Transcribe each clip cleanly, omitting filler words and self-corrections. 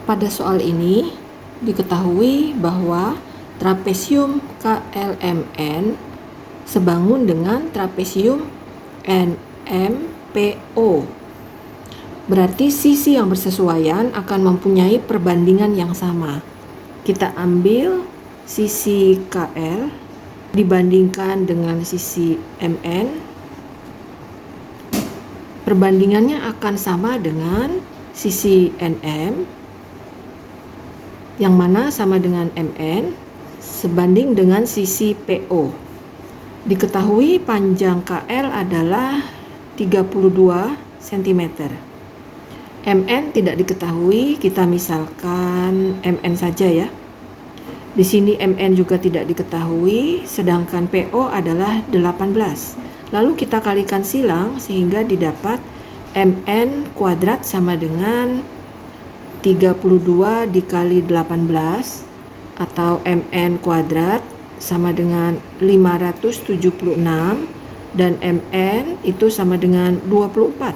Pada soal ini, diketahui bahwa trapesium KLMN sebangun dengan trapesium NMPO. Berarti sisi yang bersesuaian akan mempunyai perbandingan yang sama. Kita ambil sisi KL dibandingkan dengan sisi MN. Perbandingannya akan sama dengan sisi NM, yang mana sama dengan MN, sebanding dengan sisi PO. Diketahui panjang KL adalah 32 cm. MN tidak diketahui, kita misalkan MN saja ya. Di sini MN juga tidak diketahui, sedangkan PO adalah 18. Lalu kita kalikan silang sehingga didapat MN kuadrat sama dengan 32 dikali 18 atau MN kuadrat sama dengan 576 dan MN itu sama dengan 24.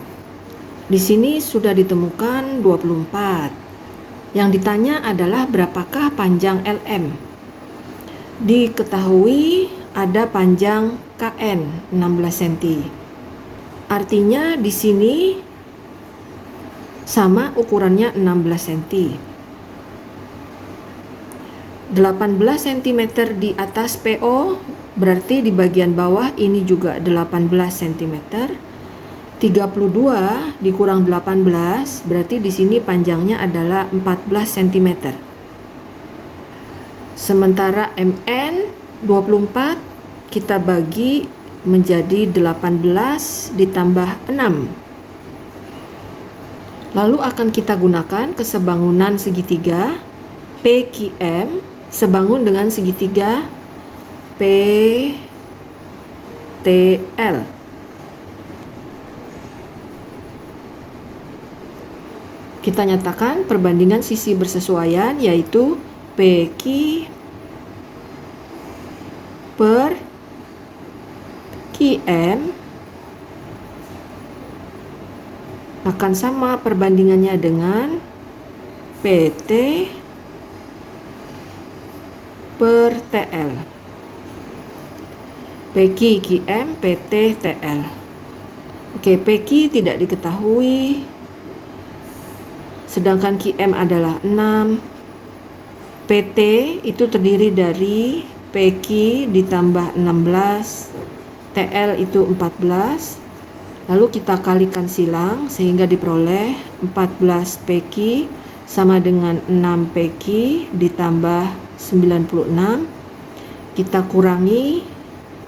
Di sini sudah ditemukan 24. Yang ditanya adalah berapakah panjang LM. Diketahui ada panjang KN 16 cm. Artinya di sini sama ukurannya 16 cm. 18 cm di atas PO, berarti di bagian bawah ini juga 18 cm. 32 dikurang 18, berarti di sini panjangnya adalah 14 cm. Sementara MN 24 kita bagi menjadi 18 ditambah 6. Lalu akan kita gunakan kesebangunan segitiga PQM sebangun dengan segitiga PTL. Kita nyatakan perbandingan sisi bersesuaian yaitu PQ per QM akan sama perbandingannya dengan PT per TL. PQ QM PT TL. Oke, PQ tidak diketahui, sedangkan QM adalah 6. PT itu terdiri dari PQ ditambah 16, TL itu 14. Lalu kita kalikan silang sehingga diperoleh 14 PQ sama dengan 6 PQ ditambah 96. Kita kurangi,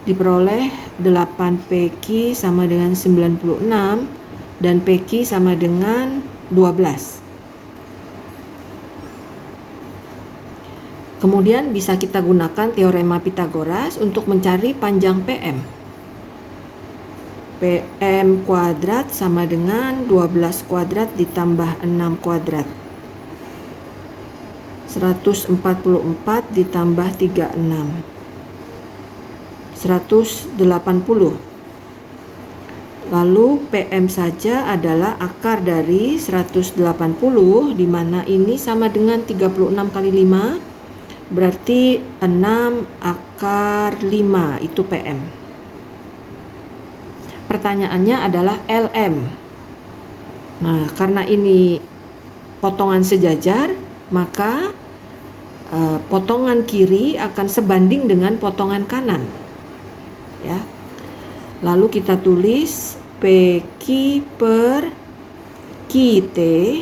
diperoleh 8 PQ sama dengan 96 dan PQ sama dengan 12. Kemudian bisa kita gunakan teorema Pitagoras untuk mencari panjang PM. PM kuadrat sama dengan 12 kuadrat ditambah 6 kuadrat. 144 ditambah 36. 180. Lalu PM saja adalah akar dari 180, di mana ini sama dengan 36 kali 5. Berarti 6 akar 5 itu PM. Pertanyaannya adalah LM. Nah, karena ini potongan sejajar, maka potongan kiri akan sebanding dengan potongan kanan. Ya. Lalu kita tulis PQ per QT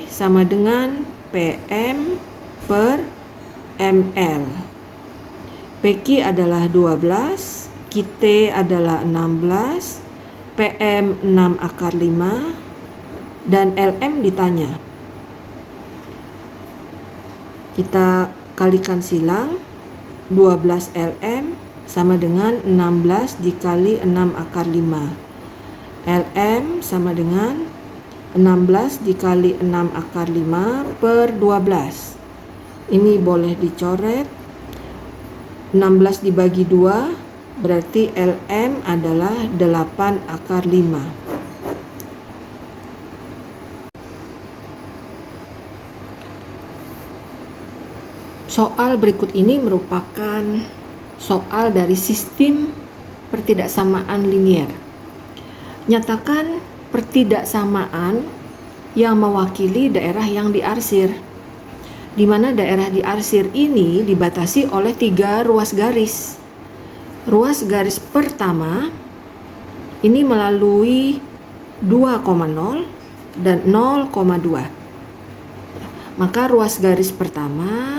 sama dengan PM per ML. PQ adalah 12, QT adalah 16, PM 6 akar 5, dan LM ditanya. Kita kalikan silang, 12 LM sama dengan 16 dikali 6 akar 5. LM sama dengan 16 dikali 6 akar 5 per 12. Ini boleh dicoret. 16 dibagi 2 berarti LM adalah 8 akar 5. Soal berikut ini merupakan soal dari sistem pertidaksamaan linier. Nyatakan pertidaksamaan yang mewakili daerah yang diarsir, di mana daerah diarsir ini dibatasi oleh 3 ruas garis. Ruas garis pertama ini melalui 2,0 dan 0,2. Maka ruas garis pertama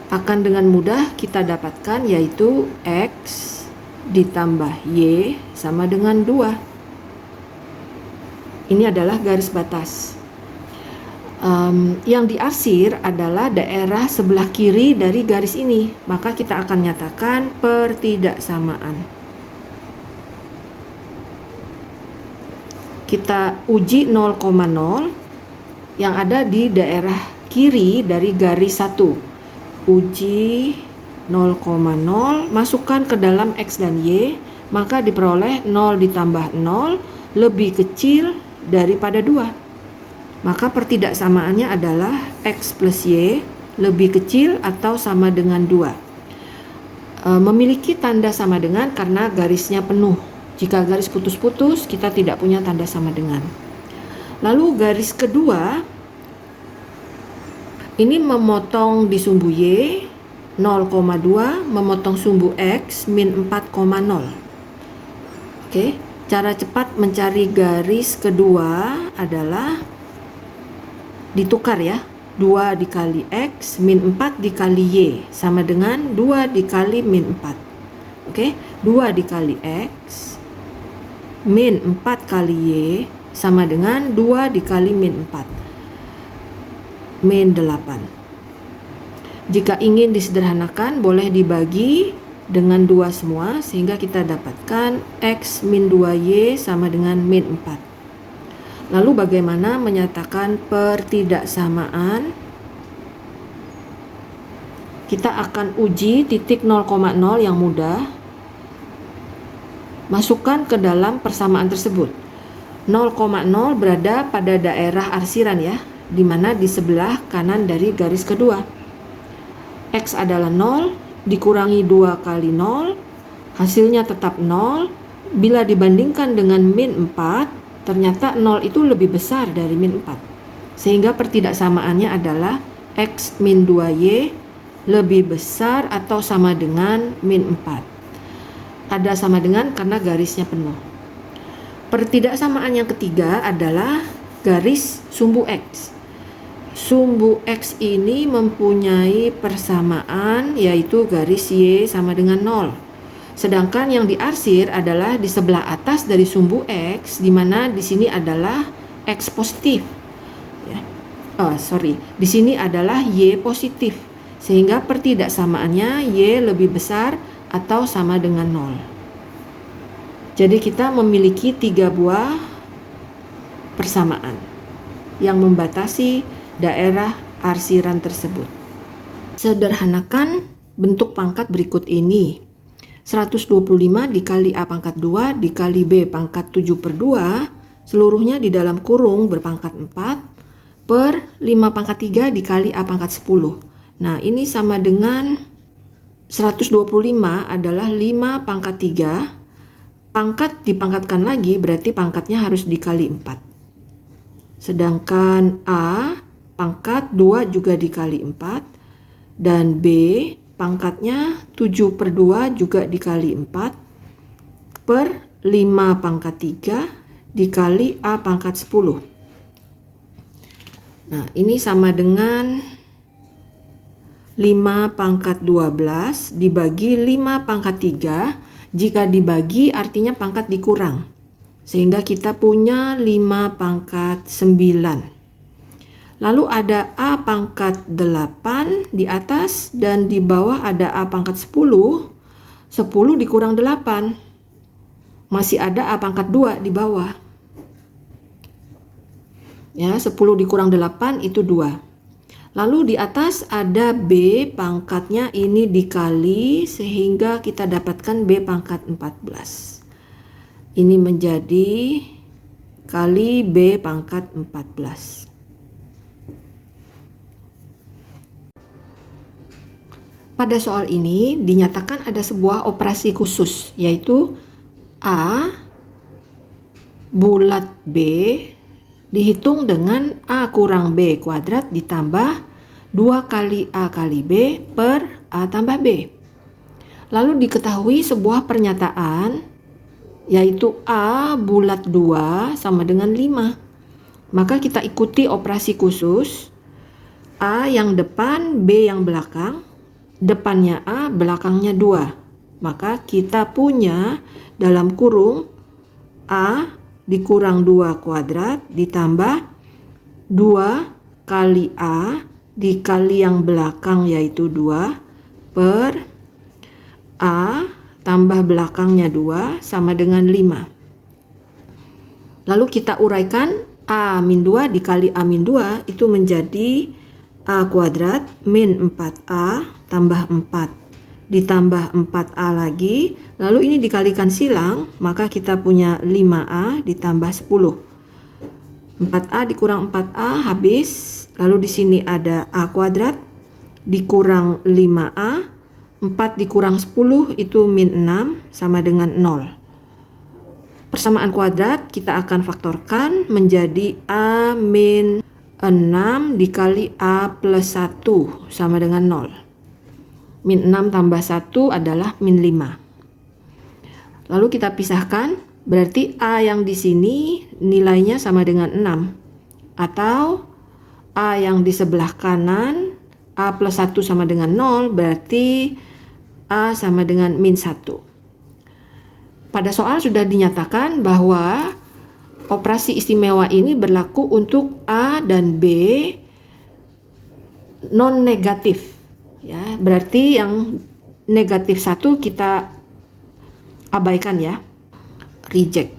akan dengan mudah kita dapatkan, yaitu X ditambah Y sama dengan 2. Ini adalah garis batas. Yang diarsir adalah daerah sebelah kiri dari garis ini, maka kita akan nyatakan pertidaksamaan. Kita uji 0,0 yang ada di daerah kiri dari garis 1. Uji 0,0, masukkan ke dalam X dan Y, maka diperoleh 0 ditambah 0 lebih kecil daripada 2. Maka pertidaksamaannya adalah X plus Y lebih kecil atau sama dengan 2. Memiliki tanda sama dengan karena garisnya penuh. Jika garis putus-putus, kita tidak punya tanda sama dengan. Lalu garis kedua, ini memotong di sumbu Y 0,2, memotong sumbu X min 4,0. Oke, cara cepat mencari garis kedua adalah ditukar ya. 2 dikali X min 4 dikali Y sama dengan 2 dikali min 4. Oke, 2 dikali X min 4 kali Y sama dengan 2 dikali min 4 min 8. Jika ingin disederhanakan, boleh dibagi dengan 2 semua sehingga kita dapatkan X min 2Y sama dengan min 4. Lalu bagaimana menyatakan pertidaksamaan? Kita akan uji titik 0,0 yang mudah. Masukkan ke dalam persamaan tersebut. 0,0 berada pada daerah arsiran ya, di mana di sebelah kanan dari garis kedua. X adalah 0, dikurangi 2 kali 0, hasilnya tetap 0. Bila dibandingkan dengan min 4, ternyata 0 itu lebih besar dari min 4. Sehingga pertidaksamaannya adalah X min 2Y lebih besar atau sama dengan min 4. Ada sama dengan karena garisnya penuh. Pertidaksamaan yang ketiga adalah garis sumbu X. Sumbu X ini mempunyai persamaan, yaitu garis Y sama dengan 0. Sedangkan yang diarsir adalah di sebelah atas dari sumbu X, di mana di sini adalah X positif. Di sini adalah Y positif. Sehingga pertidaksamaannya Y lebih besar atau sama dengan 0. Jadi kita memiliki 3 buah persamaan yang membatasi daerah arsiran tersebut. Sederhanakan bentuk pangkat berikut ini. 125 dikali A pangkat 2 dikali B pangkat 7/2, seluruhnya di dalam kurung berpangkat 4 per 5 pangkat 3 dikali A pangkat 10. Nah, ini sama dengan 125 adalah 5 pangkat 3, pangkat dipangkatkan lagi berarti pangkatnya harus dikali 4. Sedangkan A pangkat 2 juga dikali 4, dan B pangkatnya 7/2 juga dikali 4 per 5 pangkat 3 dikali A pangkat 10. Nah, ini sama dengan 5 pangkat 12 dibagi 5 pangkat 3. Jika dibagi artinya pangkat dikurang. Sehingga kita punya 5 pangkat 9. Lalu ada A pangkat 8 di atas dan di bawah ada A pangkat 10. 10 dikurang 8. Masih ada A pangkat 2 di bawah. Ya, 10 dikurang 8 itu 2. Lalu di atas ada B pangkatnya ini dikali sehingga kita dapatkan B pangkat 14. Ini menjadi kali B pangkat 14. Pada soal ini dinyatakan ada sebuah operasi khusus, yaitu A bulat B dihitung dengan A kurang B kuadrat ditambah 2 kali A kali B per A tambah B. Lalu diketahui sebuah pernyataan, yaitu A bulat 2 sama dengan 5. Maka kita ikuti operasi khusus, A yang depan, B yang belakang. Depannya A, belakangnya 2. Maka kita punya dalam kurung A dikurang 2 kuadrat ditambah 2 kali A dikali yang belakang yaitu 2 per A tambah belakangnya 2 sama dengan 5. Lalu kita uraikan A min 2 dikali A min 2 itu menjadi A kuadrat min 4A tambah 4 ditambah 4A lagi, lalu ini dikalikan silang, maka kita punya 5A ditambah 10. 4A dikurang 4A habis, lalu di sini ada A kuadrat dikurang 5A, 4 dikurang 10 itu min 6 sama dengan 0. Persamaan kuadrat kita akan faktorkan menjadi A min 6 dikali A plus 1 sama dengan 0. Min 6 tambah 1 adalah min 5. Lalu kita pisahkan, berarti A yang di sini nilainya sama dengan 6. Atau A yang di sebelah kanan, A plus 1 sama dengan 0, berarti A sama dengan min 1. Pada soal sudah dinyatakan bahwa operasi istimewa ini berlaku untuk A dan B non-negatif. Ya, berarti yang negatif 1 kita abaikan ya, reject.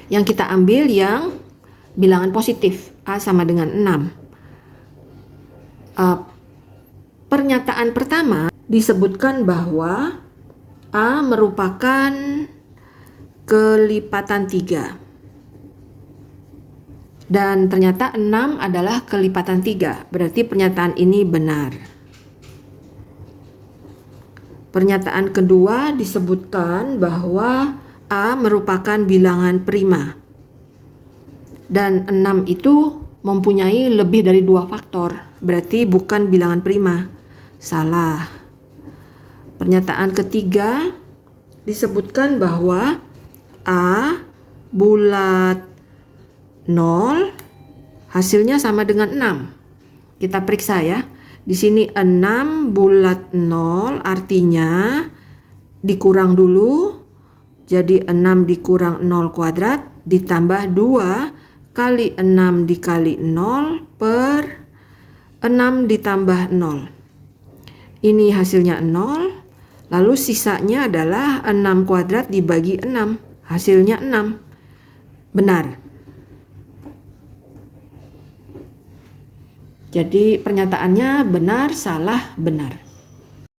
Yang kita ambil yang bilangan positif, A sama dengan 6. Pernyataan pertama disebutkan bahwa A merupakan kelipatan 3. Dan ternyata 6 adalah kelipatan 3, berarti pernyataan ini benar. Pernyataan kedua disebutkan bahwa A merupakan bilangan prima. Dan 6 itu mempunyai lebih dari 2 faktor, berarti bukan bilangan prima. Salah. Pernyataan ketiga disebutkan bahwa A bulat 0 hasilnya sama dengan 6. Kita periksa ya. Di sini 6 bulat 0 artinya dikurang dulu. Jadi 6 dikurang 0 kuadrat ditambah 2 kali 6 dikali 0 per 6 ditambah 0. Ini hasilnya 0. Lalu sisanya adalah 6 kuadrat dibagi 6. Hasilnya 6. Benar. Jadi pernyataannya benar, salah, benar.